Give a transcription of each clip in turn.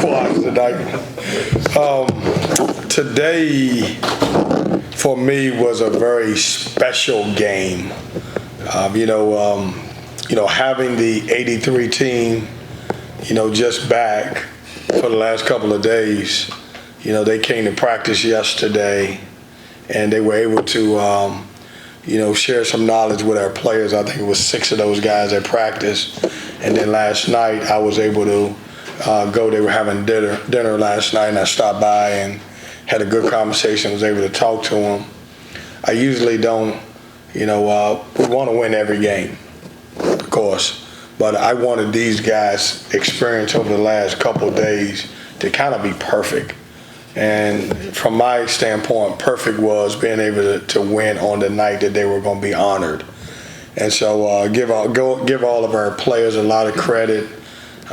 quads tonight. Today, for me, was a very special game. Having the 83 team, just back for the last couple of days. They came to practice yesterday, and they were able to, share some knowledge with our players. I think it was 6 of those guys at practice. And then last night, I was able to go. They were having dinner last night, and I stopped by and had a good conversation, was able to talk to them. I usually don't, we want to win every game, of course. But I wanted these guys' experience over the last couple of days to kind of be perfect. And from my standpoint, perfect was being able to win on the night that they were going to be honored. And so give all of our players a lot of credit.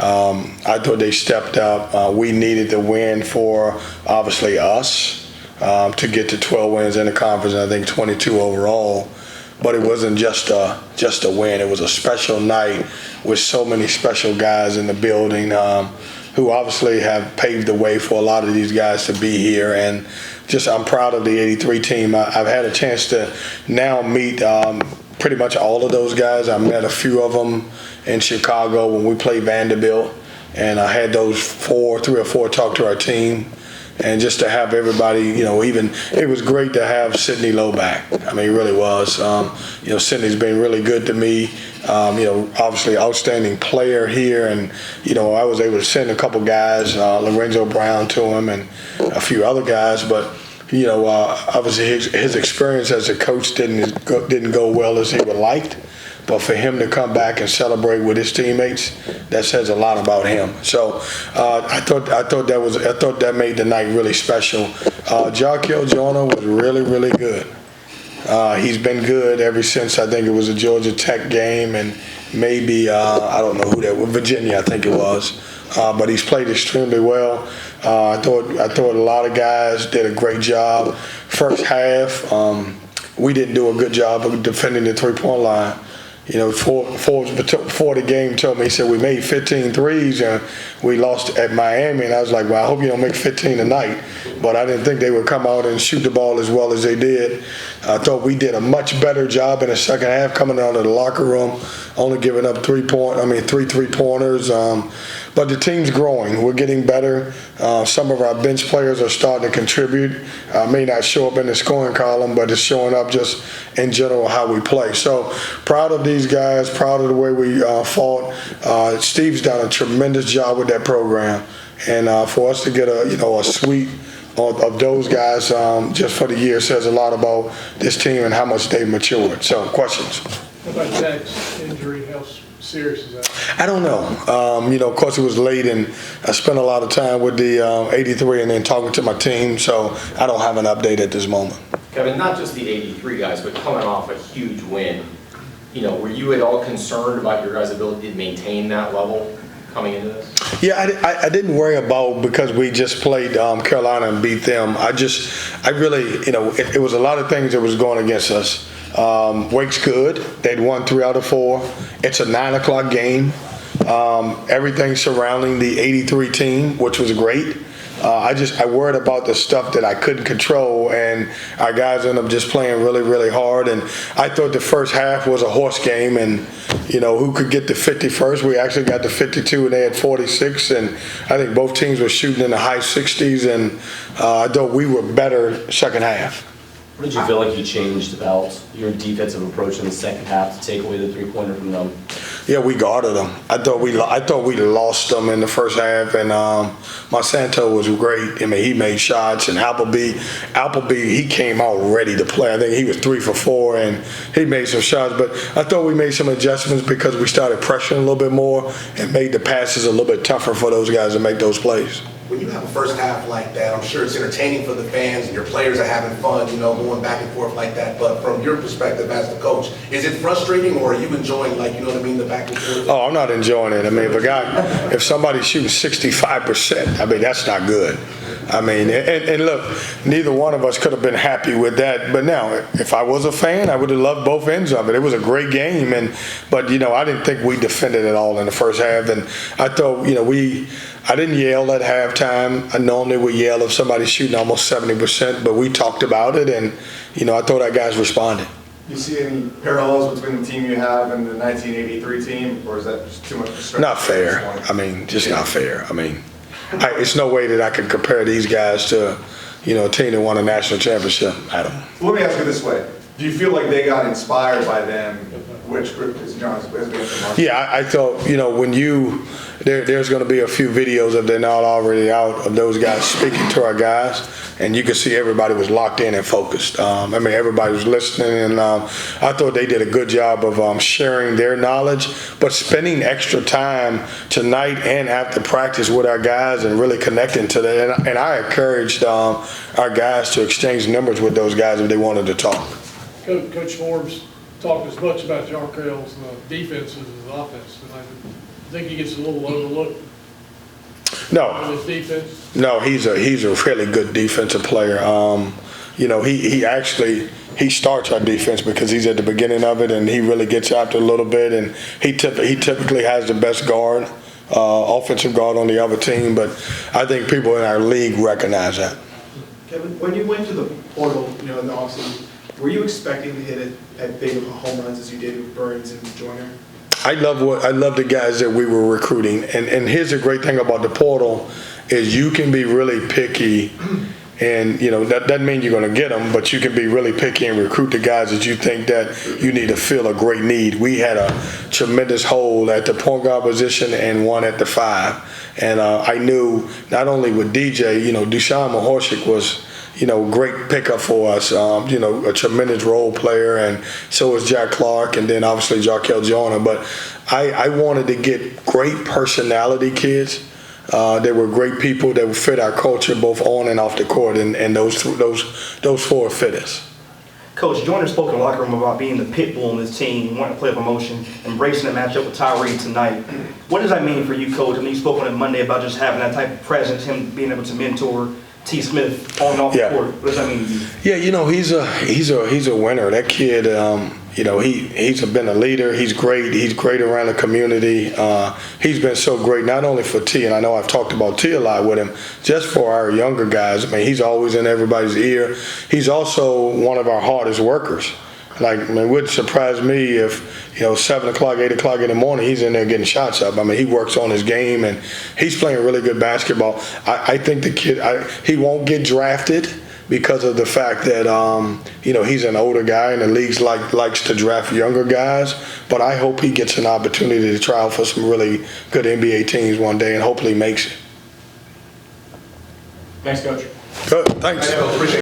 I thought they stepped up. We needed the win for, obviously, us to get to 12 wins in the conference, and I think 22 overall. But it wasn't just a win. It was a special night with so many special guys in the building who obviously have paved the way for a lot of these guys to be here. And I'm proud of the 83 team. I've had a chance to now meet pretty much all of those guys. I met a few of them in Chicago when we played Vanderbilt, and I had those 3 or 4 talk to our team. And just to have everybody, even it was great to have Sidney Lowe back. I mean, it really was. Sidney's been really good to me. Obviously outstanding player here, and I was able to send a couple guys, Lorenzo Brown to him, and a few other guys. But obviously his experience as a coach didn't go well as he would liked. But for him to come back and celebrate with his teammates, that says a lot about him. So I thought that made the night really special. Jarkel Joyner was really, really good. He's been good ever since I think it was a Georgia Tech game, and maybe I don't know who that was, Virginia I think it was. But he's played extremely well. I thought a lot of guys did a great job. First half, we didn't do a good job of defending the three-point line. Before the game told me, he said, we made 15 threes and we lost at Miami. And I was like, well, I hope you don't make 15 tonight. But I didn't think they would come out and shoot the ball as well as they did. I thought we did a much better job in the second half coming out of the locker room, only giving up 3 3-pointers. But the team's growing. We're getting better. Some of our bench players are starting to contribute. May not show up in the scoring column, but it's showing up just in general how we play. So proud of these guys, proud of the way we fought. Steve's done a tremendous job with that program. And for us to get a sweep of those guys just for the year says a lot about this team and how much they've matured. So questions? What about Jack's injury? How serious is that? I don't know. Of course, it was late, and I spent a lot of time with the 83 and then talking to my team, so I don't have an update at this moment. Kevin, not just the 83 guys, but coming off a huge win, were you at all concerned about your guys' ability to maintain that level coming into this? Yeah, I didn't worry about, because we just played Carolina and beat them. I really, it was a lot of things that was going against us. Wake's good. They'd won 3 out of 4. It's a 9 o'clock game. Everything surrounding the 83 team, which was great. I worried about the stuff that I couldn't control, and our guys ended up just playing really, really hard. And I thought the first half was a horse game, and who could get to 50 first. We actually got to 52, and they had 46. And I think both teams were shooting in the high 60s, and I thought we were better second half. What did you feel like you changed about your defensive approach in the second half to take away the three-pointer from them? Yeah, we guarded them. I thought we lost them in the first half, and Monsanto was great. I mean, he made shots, and Appleby, he came out ready to play. I think he was 3 for 4, and he made some shots. But I thought we made some adjustments because we started pressuring a little bit more and made the passes a little bit tougher for those guys to make those plays. When you have a first half like that, I'm sure it's entertaining for the fans and your players are having fun, going back and forth like that. But from your perspective as the coach, is it frustrating, or are you enjoying, the back and forth? Oh, I'm not enjoying it. I mean, if somebody's shooting 65%, I mean, that's not good. I mean, and look, neither one of us could have been happy with that. But now, if I was a fan, I would have loved both ends of it. It was a great game, but I didn't think we defended it all in the first half. And I thought, I didn't yell at halftime. I normally would yell if somebody's shooting almost 70%, but we talked about it, and, I thought our guys responded. You see any parallels between the team you have and the 1983 team, or is that just too much of a stretch? Not fair. Just not fair. It's no way that I can compare these guys to, a team that won a national championship. I don't. Let me ask you this way. Do you feel like they got inspired by them, which group is John's? Yeah, I thought, when there's going to be a few videos, if they're not already out, of those guys speaking to our guys, and you could see everybody was locked in and focused. Everybody was listening, and I thought they did a good job of sharing their knowledge, but spending extra time tonight and after practice with our guys and really connecting to that. And I encouraged our guys to exchange numbers with those guys if they wanted to talk. Coach Forbes talked as much about Jarquel's defense as his offense, and I think he gets a little overlooked in his defense. No, he's a really good defensive player. He starts our defense because he's at the beginning of it, and he really gets after a little bit, and he typically has the best guard, offensive guard on the other team, but I think people in our league recognize that. Kevin, when you went to the portal, in the offseason, were you expecting to hit it at big home runs as you did with Burns and Joyner? I love the guys that we were recruiting, and here's the great thing about the portal is you can be really picky, and that doesn't mean you're going to get them, but you can be really picky and recruit the guys that you think that you need to fill a great need. We had a tremendous hole at the point guard position and one at the 5, and I knew not only with DJ, Dusan Mahorshik was great pickup for us, a tremendous role player, and so was Jack Clark, and then obviously Jarquel Joyner. But I wanted to get great personality kids. They were great people that would fit our culture both on and off the court, and those 4 fit us. Coach, Joyner spoke in the locker room about being the pit bull in his team, wanting to play up emotion, embracing the matchup with Tyree tonight. What does that mean for you, Coach? You spoke on it Monday about just having that type of presence, him being able to mentor T. Smith on and off the court. What does that mean to you? Yeah, he's a winner. That kid, he's been a leader. He's great. He's great around the community. He's been so great, not only for T, and I know I've talked about T a lot with him, just for our younger guys. He's always in everybody's ear. He's also one of our hardest workers. It wouldn't surprise me if, 7 o'clock, 8 o'clock in the morning, he's in there getting shots up. He works on his game, and he's playing really good basketball. I think the kid, he won't get drafted because of the fact that, he's an older guy, and the league likes to draft younger guys. But I hope he gets an opportunity to try out for some really good NBA teams one day and hopefully makes it. Thanks, Coach. Good, thanks.